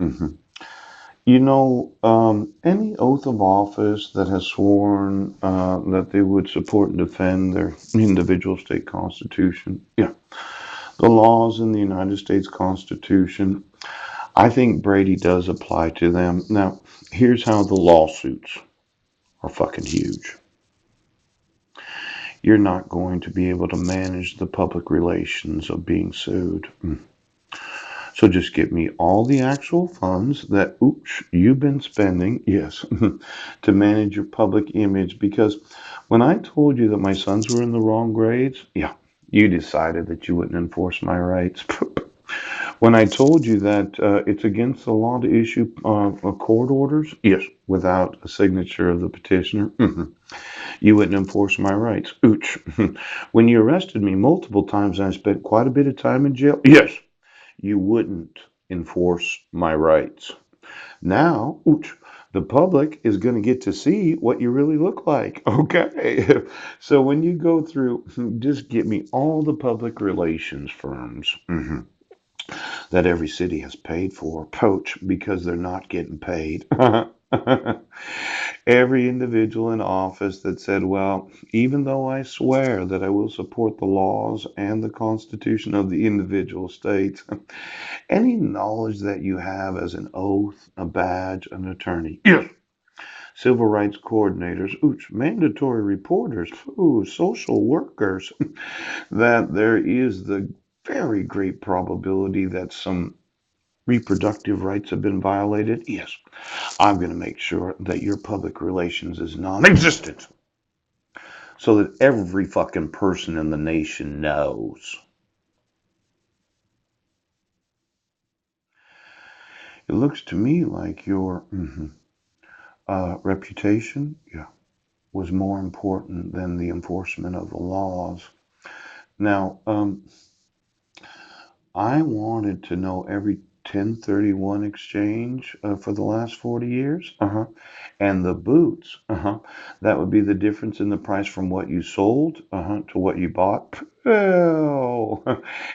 Mhm. Any oath of office that has sworn that they would support and defend their individual state constitution, yeah, the laws in the United States Constitution, I think Brady does apply to them. Now, here's how the lawsuits are fucking huge. You're not going to be able to manage the public relations of being sued. So just give me all the actual funds that, oops, you've been spending, yes, to manage your public image. Because when I told you that my sons were in the wrong grades, yeah, you decided that you wouldn't enforce my rights. When I told you that it's against the law to issue court orders, yes, without a signature of the petitioner, you wouldn't enforce my rights. Ooch. When you arrested me multiple times and I spent quite a bit of time in jail, yes, you wouldn't enforce my rights. Now, ooch, the public is going to get to see what you really look like. Okay. So when you go through, just get me all the public relations firms that every city has paid for, poach, because they're not getting paid. Every individual in office that said, well, even though I swear that I will support the laws and the Constitution of the individual states, any knowledge that you have as an oath, a badge, an attorney, yes, civil rights coordinators, ooch, mandatory reporters, ooh, social workers, that there is the very great probability that some reproductive rights have been violated, yes, I'm going to make sure that your public relations is non existent so that every fucking person in the nation knows. It looks to me like your reputation, yeah, was more important than the enforcement of the laws. Now, I wanted to know every 1031 exchange for the last 40 years. And the boots, that would be the difference in the price from what you sold to what you bought. Well,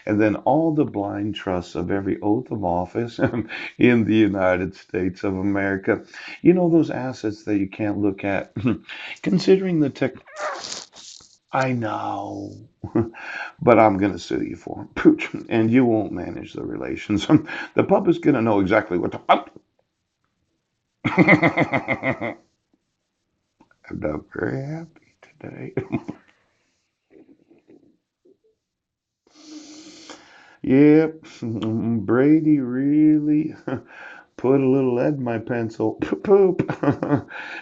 and then all the blind trusts of every oath of office in the United States of America. You know, those assets that you can't look at. Considering the tech, I know. But I'm going to sue you for them. Pooch. And you won't manage the relations. The public's going to know exactly what to. I'm not very happy today. Yep, Brady really put a little lead in my pencil. Poop.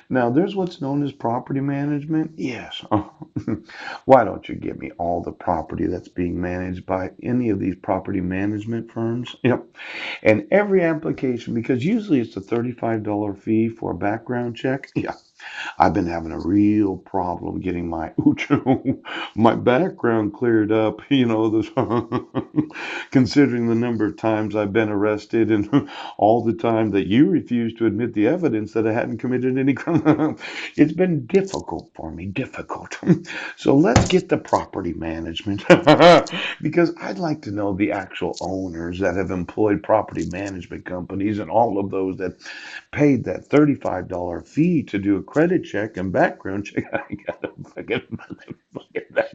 Now, there's what's known as property management. Yes. Why don't you give me all the property that's being managed by any of these property management firms? Yep. And every application, because usually it's a $35 fee for a background check. Yeah. I've been having a real problem getting my my background cleared up. This, considering the number of times I've been arrested and all the time that you refused to admit the evidence that I hadn't committed any crime. It's been difficult for me, difficult. So let's get the property management because I'd like to know the actual owners that have employed property management companies and all of those that paid that $35 fee to do a credit check and background check. I got to fucking motherfucking that.